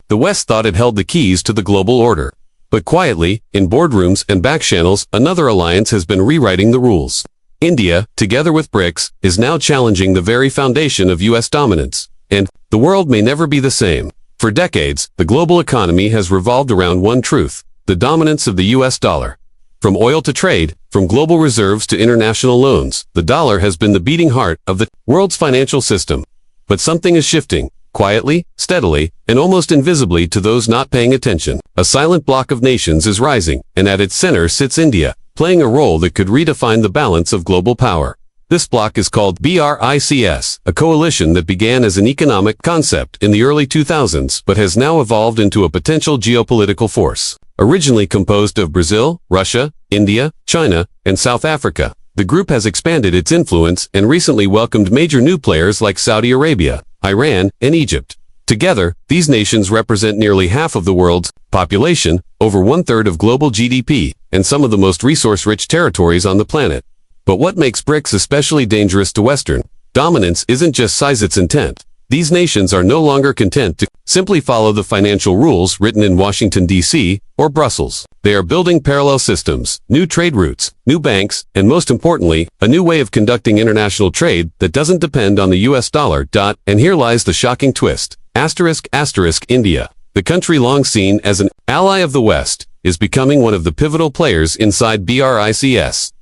the West thought it held the keys to the global order. But quietly, in boardrooms and back channels, another alliance has been rewriting the rules. India, together with BRICS, is now challenging the very foundation of U.S. dominance. And the world may never be the same. For decades, the global economy has revolved around one truth: the dominance of the U.S. dollar. From oil to trade, from global reserves to international loans, the dollar has been the beating heart of the world's financial system. But something is shifting, quietly, steadily, and almost invisibly to those not paying attention. A silent bloc of nations is rising, and at its center sits India, playing a role that could redefine the balance of global power. This bloc is called BRICS, a coalition that began as an economic concept in the early 2000s but has now evolved into a potential geopolitical force. Originally composed of Brazil, Russia, India, China, and South Africa, the group has expanded its influence and recently welcomed major new players like Saudi Arabia, Iran, and Egypt. Together, these nations represent nearly half of the world's population, over one-third of global GDP, and some of the most resource-rich territories on the planet. But what makes BRICS especially dangerous to Western dominance isn't just size, it's intent. These nations are no longer content to simply follow the financial rules written in Washington, D.C., or Brussels. They are building parallel systems, new trade routes, new banks, and most importantly, a new way of conducting international trade that doesn't depend on the U.S. dollar. And here lies the shocking twist. India, the country long seen as an ally of the West, is becoming one of the pivotal players inside BRICS.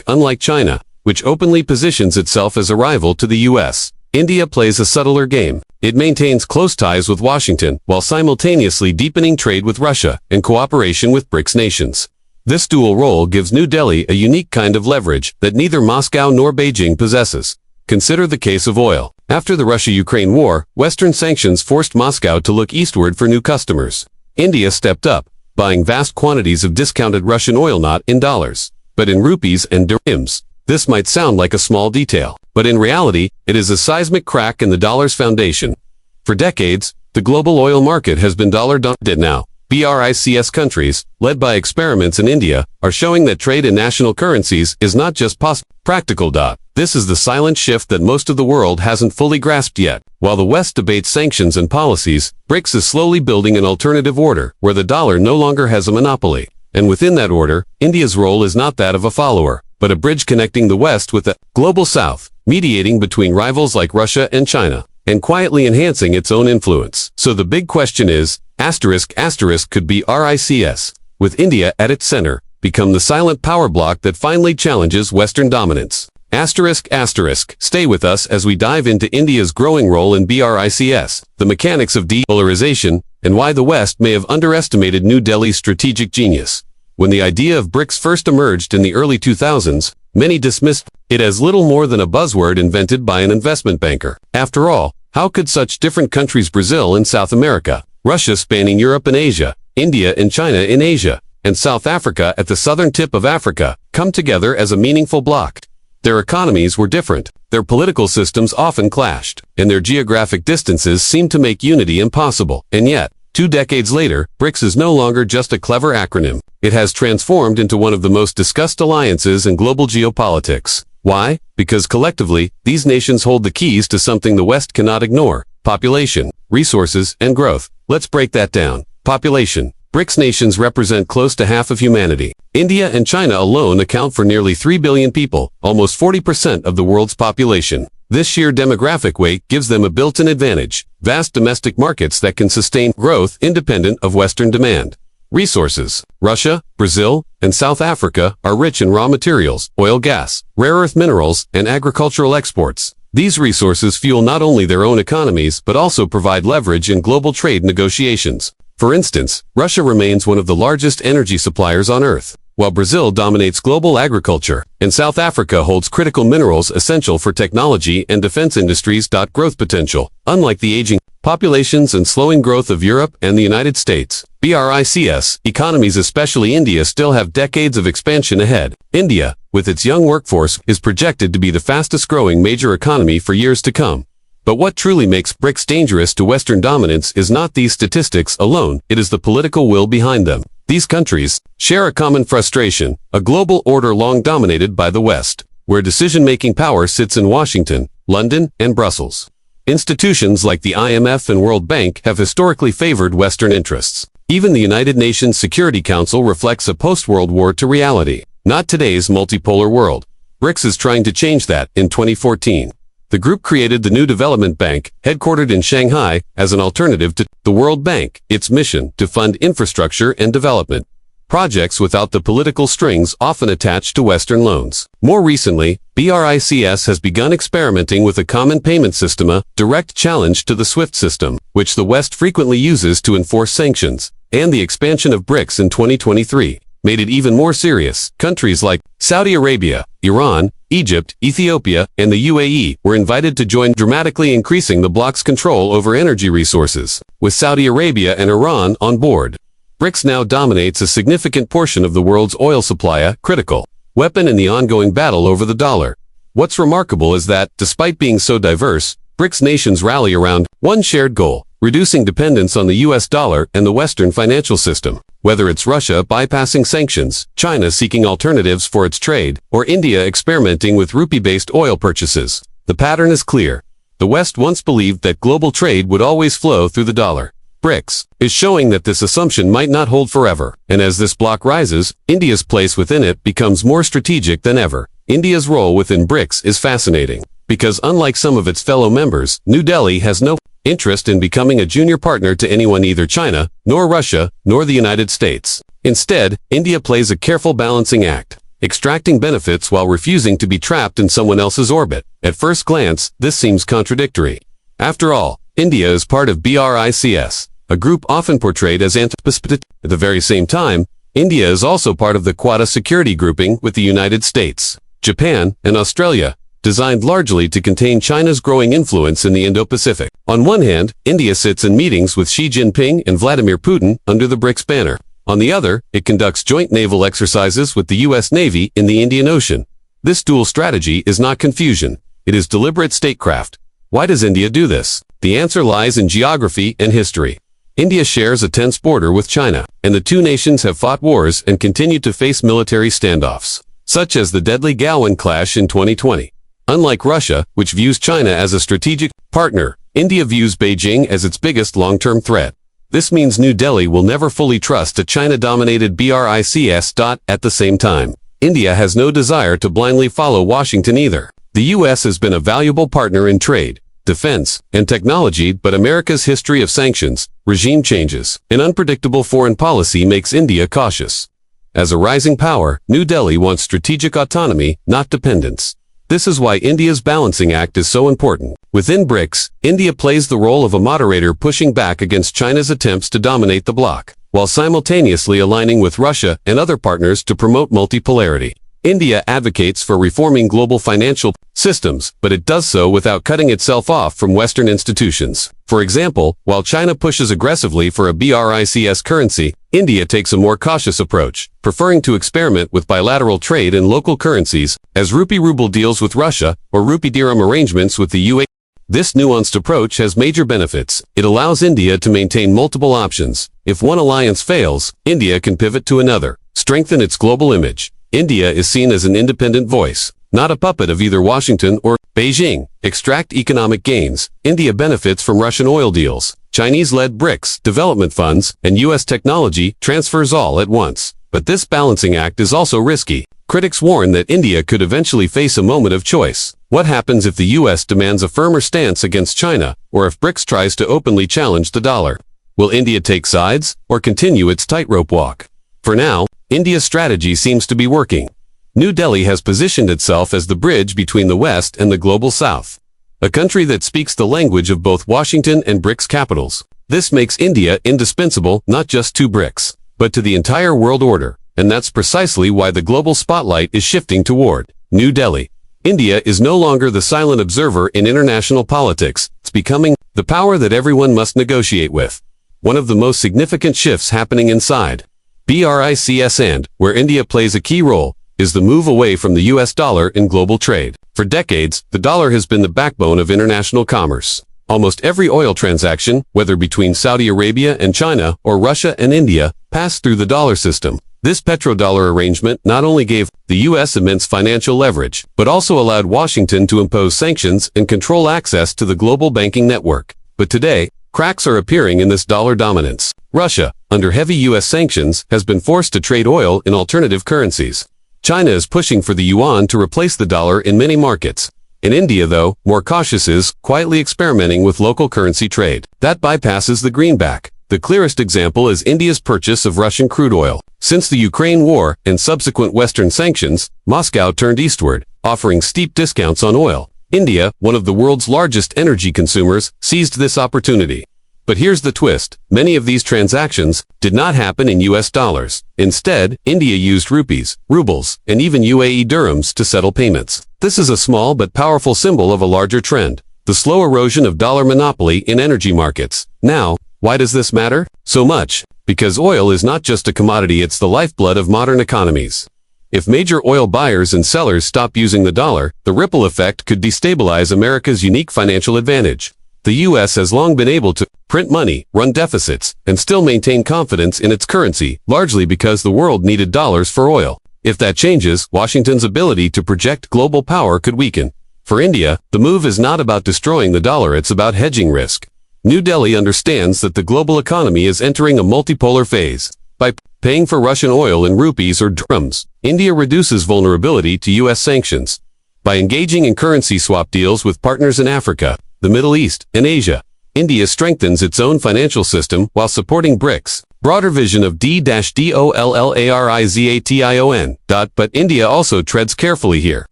Unlike China, which openly positions itself as a rival to the U.S., India plays a subtler game. It maintains close ties with Washington while simultaneously deepening trade with Russia and cooperation with BRICS nations. This dual role gives New Delhi a unique kind of leverage that neither Moscow nor Beijing possesses. Consider the case of oil. After the Russia-Ukraine war, Western sanctions forced Moscow to look eastward for new customers. India stepped up, buying vast quantities of discounted Russian oil not in dollars, but in rupees and dirhams. This might sound like a small detail, but in reality, it is a seismic crack in the dollar's foundation. For decades, the global oil market has been dollar-dominated. Now, BRICS countries, led by experiments in India, are showing that trade in national currencies is not just practical. This is the silent shift that most of the world hasn't fully grasped yet. While the West debates sanctions and policies, BRICS is slowly building an alternative order where the dollar no longer has a monopoly. And within that order, India's role is not that of a follower, but a bridge connecting the West with the global South, mediating between rivals like Russia and China, and quietly enhancing its own influence. So the big question is, could BRICS, with India at its center, become the silent power bloc that finally challenges Western dominance? Stay with us as we dive into India's growing role in BRICS, the mechanics of de-dollarization, and why the West may have underestimated New Delhi's strategic genius. When the idea of BRICS first emerged in the early 2000s, many dismissed it as little more than a buzzword invented by an investment banker. After all, how could such different countries, Brazil in South America, Russia spanning Europe and Asia, India and China in Asia, and South Africa at the southern tip of Africa, come together as a meaningful bloc? Their economies were different, their political systems often clashed, and their geographic distances seemed to make unity impossible. And yet, 2 decades later, BRICS is no longer just a clever acronym. It has transformed into one of the most discussed alliances in global geopolitics. Why? Because collectively, these nations hold the keys to something the West cannot ignore: population, resources, and growth. Let's break that down. Population. BRICS nations represent close to half of humanity. India and China alone account for nearly 3 billion people, almost 40% of the world's population. This sheer demographic weight gives them a built-in advantage: vast domestic markets that can sustain growth independent of Western demand. Resources. Russia, Brazil, and South Africa are rich in raw materials, oil, gas, rare earth minerals, and agricultural exports. These resources fuel not only their own economies but also provide leverage in global trade negotiations. For instance, Russia remains one of the largest energy suppliers on Earth, while Brazil dominates global agriculture, and South Africa holds critical minerals essential for technology and defense industries. Growth potential. Unlike the aging populations and slowing growth of Europe and the United States, BRICS economies, especially India, still have decades of expansion ahead. India, with its young workforce, is projected to be the fastest-growing major economy for years to come. But what truly makes BRICS dangerous to Western dominance is not these statistics alone, it is the political will behind them. These countries share a common frustration: a global order long dominated by the West, where decision-making power sits in Washington, London, and Brussels. Institutions like the IMF and World Bank have historically favored Western interests. Even the United Nations Security Council reflects a post-World War II reality, not today's multipolar world. BRICS is trying to change that in 2014. The group created the New Development Bank, headquartered in Shanghai, as an alternative to the World Bank, its mission to fund infrastructure and development projects without the political strings often attached to Western loans. More recently, BRICS has begun experimenting with a common payment system, a direct challenge to the SWIFT system, which the West frequently uses to enforce sanctions, and the expansion of BRICS in 2023 made it even more serious. Countries like Saudi Arabia, Iran, Egypt, Ethiopia, and the UAE were invited to join, dramatically increasing the bloc's control over energy resources. With Saudi Arabia and Iran on board, BRICS now dominates a significant portion of the world's oil supply, a critical weapon in the ongoing battle over the dollar. What's remarkable is that, despite being so diverse, BRICS nations rally around one shared goal: reducing dependence on the US dollar and the Western financial system. Whether it's Russia bypassing sanctions, China seeking alternatives for its trade, or India experimenting with rupee-based oil purchases, the pattern is clear. The West once believed that global trade would always flow through the dollar. BRICS is showing that this assumption might not hold forever, and as this bloc rises, India's place within it becomes more strategic than ever. India's role within BRICS is fascinating, because unlike some of its fellow members, New Delhi has no interest in becoming a junior partner to anyone, either China, nor Russia, nor the United States. Instead, India plays a careful balancing act, extracting benefits while refusing to be trapped in someone else's orbit. At first glance, this seems contradictory. After all, India is part of BRICS, a group often portrayed as anti-Pacific. At the very same time, India is also part of the Quad security grouping with the United States, Japan, and Australia, designed largely to contain China's growing influence in the Indo-Pacific. On one hand, India sits in meetings with Xi Jinping and Vladimir Putin under the BRICS banner. On the other, it conducts joint naval exercises with the U.S. Navy in the Indian Ocean. This dual strategy is not confusion. It is deliberate statecraft. Why does India do this? The answer lies in geography and history. India shares a tense border with China, and the two nations have fought wars and continue to face military standoffs, such as the deadly Galwan clash in 2020. Unlike Russia, which views China as a strategic partner, India views Beijing as its biggest long-term threat. This means New Delhi will never fully trust a China-dominated BRICS. At the same time, India has no desire to blindly follow Washington either. The U.S. has been a valuable partner in trade, defense, and technology, but America's history of sanctions, regime changes, and unpredictable foreign policy makes India cautious. As a rising power, New Delhi wants strategic autonomy, not dependence. This is why India's balancing act is so important. Within BRICS, India plays the role of a moderator, pushing back against China's attempts to dominate the bloc, while simultaneously aligning with Russia and other partners to promote multipolarity. India advocates for reforming global financial systems, but it does so without cutting itself off from Western institutions. For example, while China pushes aggressively for a BRICS currency, India takes a more cautious approach, preferring to experiment with bilateral trade in local currencies, as rupee-ruble deals with Russia, or rupee-dirham arrangements with the UAE. This nuanced approach has major benefits. It allows India to maintain multiple options. If one alliance fails, India can pivot to another, strengthen its global image. India is seen as an independent voice, not a puppet of either Washington or Beijing. Extract economic gains. India benefits from Russian oil deals, Chinese-led BRICS development funds, and U.S. technology transfers all at once. But this balancing act is also risky. Critics warn that India could eventually face a moment of choice. What happens if the U.S. demands a firmer stance against China, or if BRICS tries to openly challenge the dollar? Will India take sides, or continue its tightrope walk? For now, India's strategy seems to be working. New Delhi has positioned itself as the bridge between the West and the global South, a country that speaks the language of both Washington and BRICS capitals. This makes India indispensable not just to BRICS, but to the entire world order, and that's precisely why the global spotlight is shifting toward New Delhi. India is no longer the silent observer in international politics. It's becoming the power that everyone must negotiate with. One of the most significant shifts happening inside BRICS, and where India plays a key role, is the move away from the US dollar in global trade. For decades, the dollar has been the backbone of international commerce. Almost every oil transaction, whether between Saudi Arabia and China or Russia and India, passed through the dollar system. This petrodollar arrangement not only gave the U.S. immense financial leverage, but also allowed Washington to impose sanctions and control access to the global banking network. But today, cracks are appearing in this dollar dominance. Russia, under heavy U.S. sanctions, has been forced to trade oil in alternative currencies. China is pushing for the yuan to replace the dollar in many markets. In India, though, more cautious, is quietly experimenting with local currency trade. That bypasses the greenback. The clearest example is India's purchase of Russian crude oil. Since the Ukraine war and subsequent Western sanctions, Moscow turned eastward, offering steep discounts on oil. India, one of the world's largest energy consumers, seized this opportunity. But here's the twist. Many of these transactions did not happen in US dollars. Instead, India used rupees, rubles, and even UAE dirhams to settle payments. This is a small but powerful symbol of a larger trend: the slow erosion of dollar monopoly in energy markets. Now, why does this matter so much? Because oil is not just a commodity, it's the lifeblood of modern economies. If major oil buyers and sellers stop using the dollar, the ripple effect could destabilize America's unique financial advantage. The U.S. has long been able to print money, run deficits, and still maintain confidence in its currency, largely because the world needed dollars for oil. If that changes, Washington's ability to project global power could weaken. For India, the move is not about destroying the dollar, it's about hedging risk. New Delhi understands that the global economy is entering a multipolar phase. By paying for Russian oil in rupees or dirhams, India reduces vulnerability to U.S. sanctions. By engaging in currency swap deals with partners in Africa, the Middle East, and Asia, India strengthens its own financial system while supporting BRICS. Broader vision of D-dollarization. But India also treads carefully here.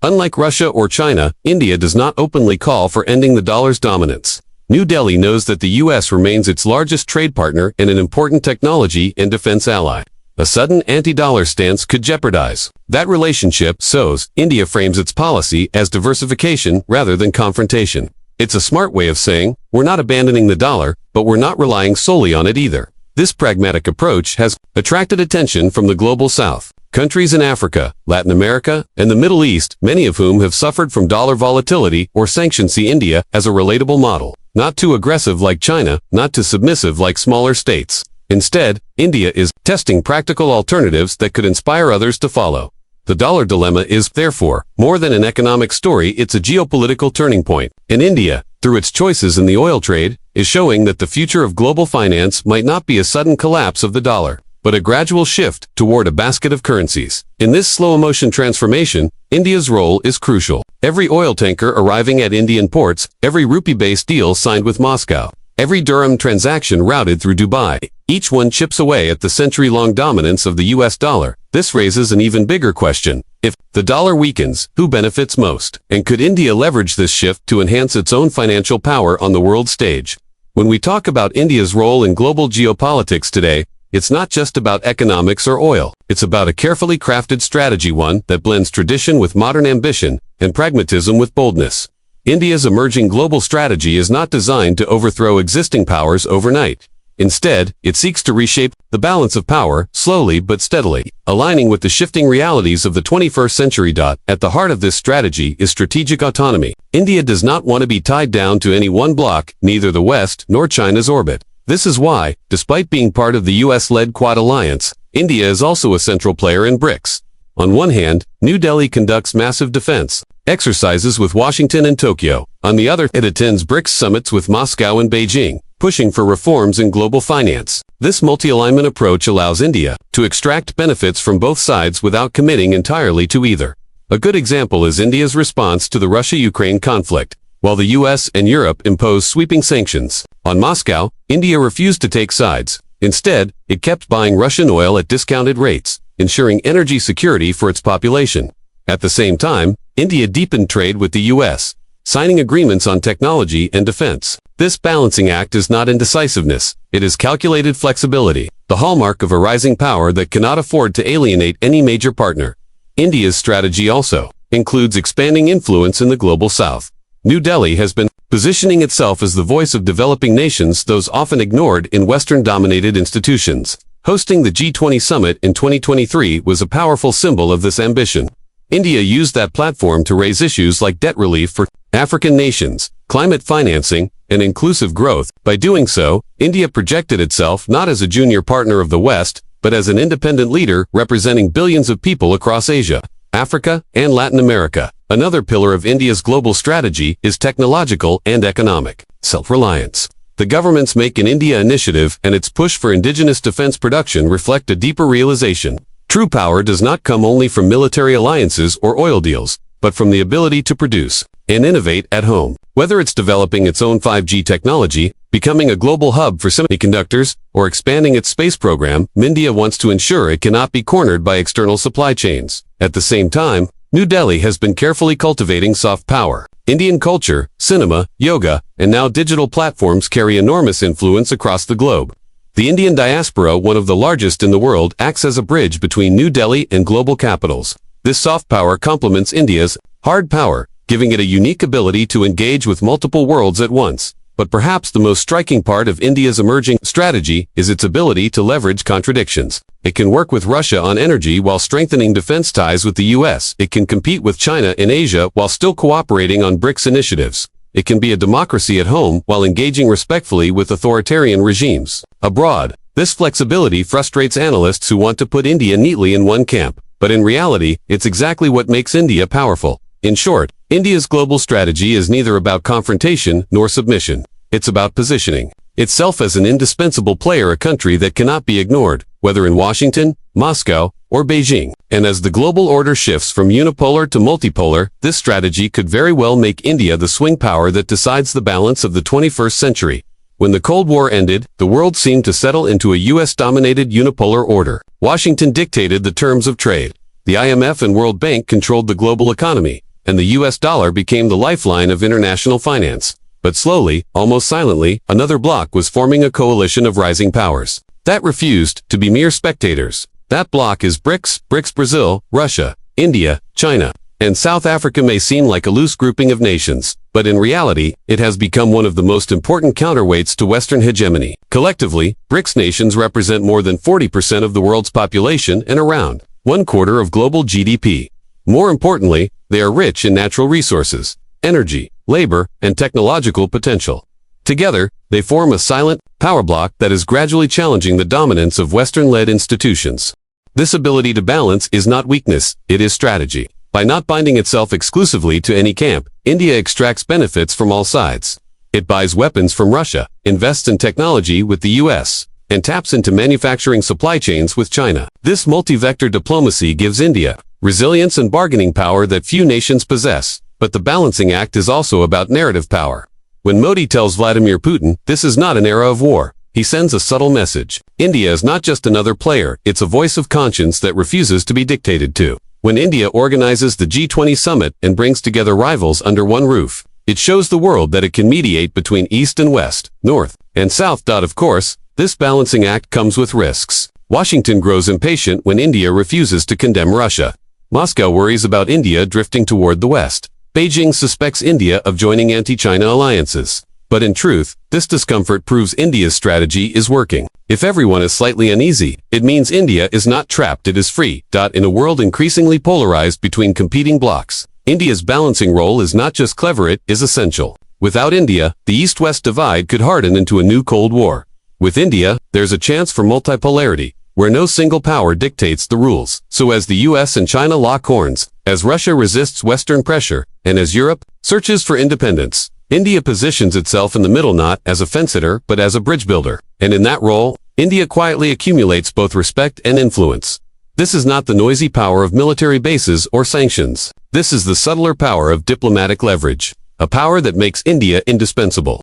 Unlike Russia or China, India does not openly call for ending the dollar's dominance. New Delhi knows that the U.S. remains its largest trade partner and an important technology and defense ally. A sudden anti-dollar stance could jeopardize that relationship, so India frames its policy as diversification rather than confrontation. It's a smart way of saying, we're not abandoning the dollar, but we're not relying solely on it either. This pragmatic approach has attracted attention from the global south. Countries in Africa, Latin America, and the Middle East, many of whom have suffered from dollar volatility or sanctions, see India as a relatable model. Not too aggressive like China, not too submissive like smaller states. Instead, India is testing practical alternatives that could inspire others to follow. The dollar dilemma is, therefore, more than an economic story, it's a geopolitical turning point. And India, through its choices in the oil trade, is showing that the future of global finance might not be a sudden collapse of the dollar, but a gradual shift toward a basket of currencies. In this slow-motion transformation, India's role is crucial. Every oil tanker arriving at Indian ports, every rupee-based deal signed with Moscow, every dirham transaction routed through Dubai, each one chips away at the century-long dominance of the US dollar. This raises an even bigger question. If the dollar weakens, who benefits most? And could India leverage this shift to enhance its own financial power on the world stage? When we talk about India's role in global geopolitics today, it's not just about economics or oil. It's about a carefully crafted strategy, one that blends tradition with modern ambition and pragmatism with boldness. India's emerging global strategy is not designed to overthrow existing powers overnight. Instead, it seeks to reshape the balance of power slowly but steadily, aligning with the shifting realities of the 21st century. At the heart of this strategy is strategic autonomy. India does not want to be tied down to any one bloc, neither the West nor China's orbit. This is why, despite being part of the US-led Quad alliance, India is also a central player in BRICS. On one hand, New Delhi conducts massive defense exercises with Washington and Tokyo. On the other, it attends BRICS summits with Moscow and Beijing, pushing for reforms in global finance. This multi-alignment approach allows India to extract benefits from both sides without committing entirely to either. A good example is India's response to the Russia-Ukraine conflict. While the US and Europe imposed sweeping sanctions on Moscow, India refused to take sides. Instead, it kept buying Russian oil at discounted rates, ensuring energy security for its population. At the same time, India deepened trade with the US, signing agreements on technology and defense. This balancing act is not indecisiveness, it is calculated flexibility, the hallmark of a rising power that cannot afford to alienate any major partner. India's strategy also includes expanding influence in the global south. New Delhi has been positioning itself as the voice of developing nations, those often ignored in Western-dominated institutions. Hosting the G20 summit in 2023 was a powerful symbol of this ambition. India used that platform to raise issues like debt relief for African nations, climate financing, and inclusive growth. By doing so, India projected itself not as a junior partner of the West, but as an independent leader representing billions of people across Asia, Africa, and Latin America. Another pillar of India's global strategy is technological and economic self-reliance. The government's Make in India initiative and its push for indigenous defense production reflect a deeper realization. True power does not come only from military alliances or oil deals, but from the ability to produce and innovate at home. Whether it's developing its own 5G technology, becoming a global hub for semiconductors, or expanding its space program, India wants to ensure it cannot be cornered by external supply chains. At the same time, New Delhi has been carefully cultivating soft power. Indian culture, cinema, yoga, and now digital platforms carry enormous influence across the globe. The Indian diaspora, one of the largest in the world, acts as a bridge between New Delhi and global capitals. This soft power complements India's hard power, giving it a unique ability to engage with multiple worlds at once. But perhaps the most striking part of India's emerging strategy is its ability to leverage contradictions. It can work with Russia on energy while strengthening defense ties with the US. It can compete with China in Asia while still cooperating on BRICS initiatives. It can be a democracy at home while engaging respectfully with authoritarian regimes abroad. This flexibility frustrates analysts who want to put India neatly in one camp. But in reality, it's exactly what makes India powerful. In short, India's global strategy is neither about confrontation nor submission. It's about positioning itself as an indispensable player, a country that cannot be ignored, whether in Washington, Moscow, or Beijing. And as the global order shifts from unipolar to multipolar, this strategy could very well make India the swing power that decides the balance of the 21st century. When the Cold War ended, the world seemed to settle into a US-dominated unipolar order. Washington dictated the terms of trade. The IMF and World Bank controlled the global economy, and the US dollar became the lifeline of international finance. But slowly, almost silently, another bloc was forming, a coalition of rising powers that refused to be mere spectators. That bloc is BRICS. BRICS: Brazil, Russia, India, China, and South Africa may seem like a loose grouping of nations, but in reality, it has become one of the most important counterweights to Western hegemony. Collectively, BRICS nations represent more than 40% of the world's population and around 1/4 of global GDP. More importantly, they are rich in natural resources, energy, labor, and technological potential. Together, they form a silent power bloc that is gradually challenging the dominance of Western-led institutions. This ability to balance is not weakness, it is strategy. By not binding itself exclusively to any camp, India extracts benefits from all sides. It buys weapons from Russia, invests in technology with the US, and taps into manufacturing supply chains with China. This multi-vector diplomacy gives India resilience and bargaining power that few nations possess. But the balancing act is also about narrative power. When Modi tells Vladimir Putin, this is not an era of war, he sends a subtle message. India is not just another player, it's a voice of conscience that refuses to be dictated to. When India organizes the G20 summit and brings together rivals under one roof, it shows the world that it can mediate between East and West, North and South. Of course, this balancing act comes with risks. Washington grows impatient when India refuses to condemn Russia. Moscow worries about India drifting toward the West. Beijing suspects India of joining anti-China alliances. But in truth, this discomfort proves India's strategy is working. If everyone is slightly uneasy, it means India is not trapped, it is free. In a world increasingly polarized between competing blocs, India's balancing role is not just clever, it is essential. Without India, the East-West divide could harden into a new Cold War. With India, there's a chance for multipolarity, where no single power dictates the rules. So as the US and China lock horns, as Russia resists Western pressure, and as Europe searches for independence, India positions itself in the middle, not as a fence-sitter, but as a bridge builder. And in that role, India quietly accumulates both respect and influence. This is not the noisy power of military bases or sanctions. This is the subtler power of diplomatic leverage, a power that makes India indispensable.